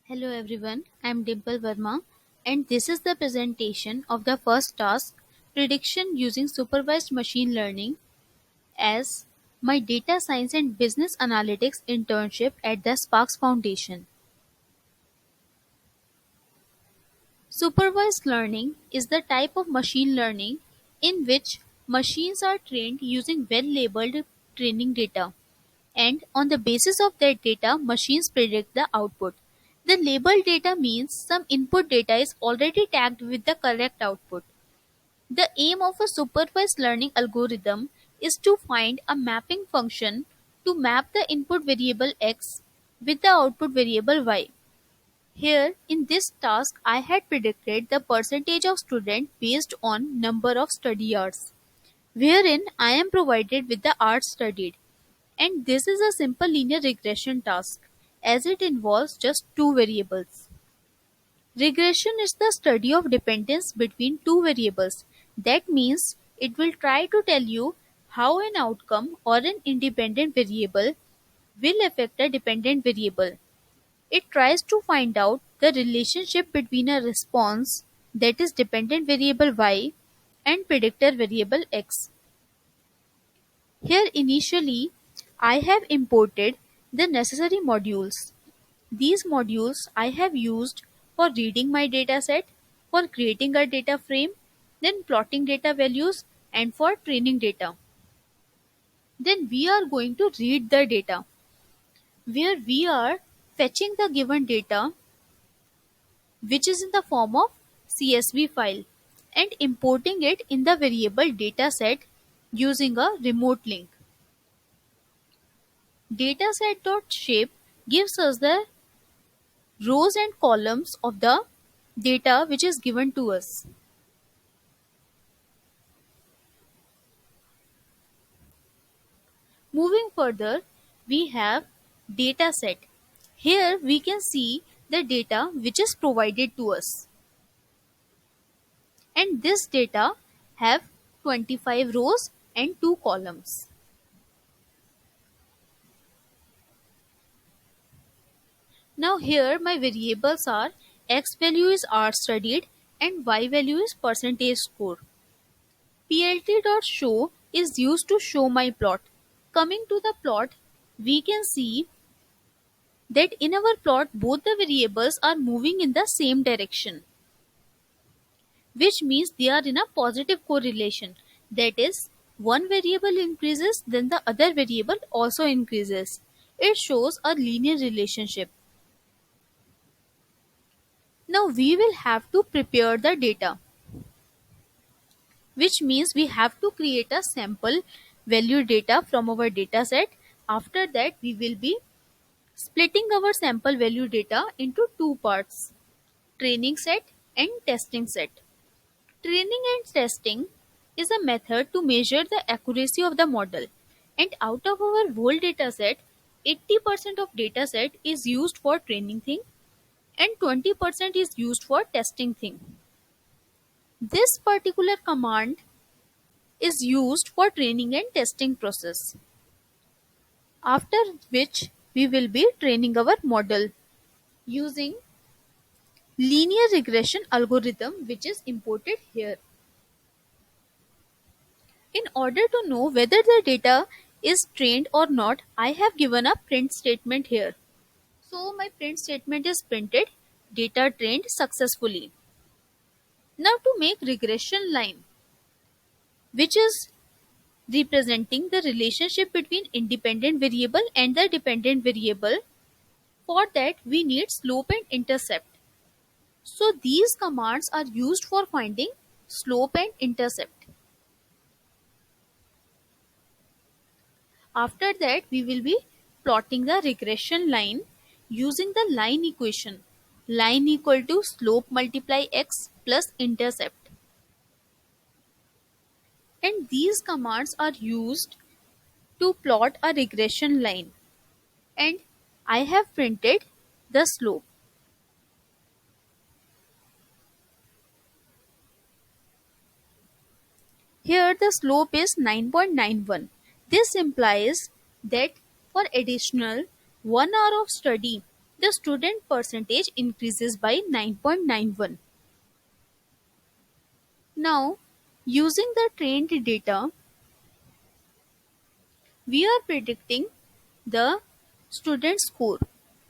Hello everyone, I am Dimple Verma and this is the presentation of the first task, prediction using supervised machine learning as my data science and business analytics internship at the Sparks Foundation. Supervised learning is the type of machine learning in which machines are trained using well-labeled training data, and on the basis of that data, machines predict the output. The labeled data means some input data is already tagged with the correct output. The aim of a supervised learning algorithm is to find a mapping function to map the input variable x with the output variable y. Here, in this task, I had predicted the percentage of students based on number of study hours, wherein I am provided with the hours studied. And this is a simple linear regression task, as it involves just two variables. Regression is the study of dependence between two variables. That means it will try to tell you how an outcome or an independent variable will affect a dependent variable. It tries to find out the relationship between a response, that is dependent variable y, and predictor variable x. Here initially I have imported the necessary modules. These modules I have used for reading my dataset, for creating a data frame, then plotting data values, and for training data. Then we are going to read the data, where we are fetching the given data, which is in the form of CSV file, and importing it in the variable dataset using a remote link. Dataset.shape gives us the rows and columns of the data which is given to us. Moving further, we have dataset. Here we can see the data which is provided to us. And this data have 25 rows and 2 columns. Now here my variables are x value is hours studied and y value is percentage score. Plt.show is used to show my plot. Coming to the plot, we can see that in our plot both the variables are moving in the same direction, which means they are in a positive correlation. That is, one variable increases, then the other variable also increases. It shows a linear relationship. Now we will have to prepare the data, which means we have to create a sample value data from our dataset. After that, we will be splitting our sample value data into two parts, training set and testing set. Training and testing is a method to measure the accuracy of the model, and out of our whole dataset, 80% of dataset is used for training thing and 20% is used for testing thing. This particular command is used for training and testing process, after which we will be training our model using linear regression algorithm, which is imported here. In order to know whether the data is trained or not, I have given a print statement here. So my print statement is printed, data trained successfully. Now to make regression line, which is representing the relationship between independent variable and the dependent variable, for that we need slope and intercept. So these commands are used for finding slope and intercept. After that, we will be plotting the regression line using the line equation. Line equal to slope multiply x plus intercept. And these commands are used to plot a regression line. And I have printed the slope. Here the slope is 9.91. This implies that for additional 1 hour of study, the student percentage increases by 9.91. Now, using the trained data, we are predicting the student score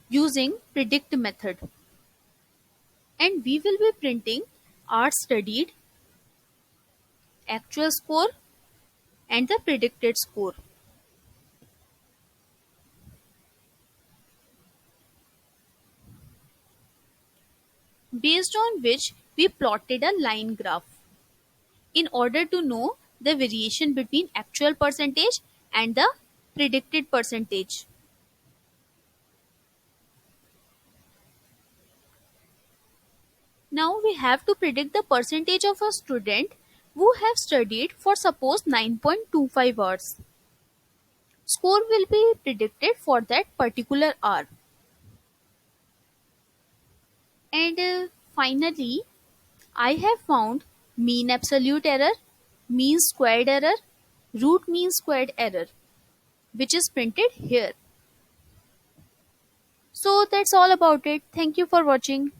using predict method, and we will be printing our studied, actual score, and the predicted score. Based on which we plotted a line graph in order to know the variation between actual percentage and the predicted percentage. Now we have to predict the percentage of a student who have studied for suppose 9.25 hours. Score will be predicted for that particular hour. And finally, I have found mean absolute error, mean squared error, root mean squared error, which is printed here. So that's all about it. Thank you for watching.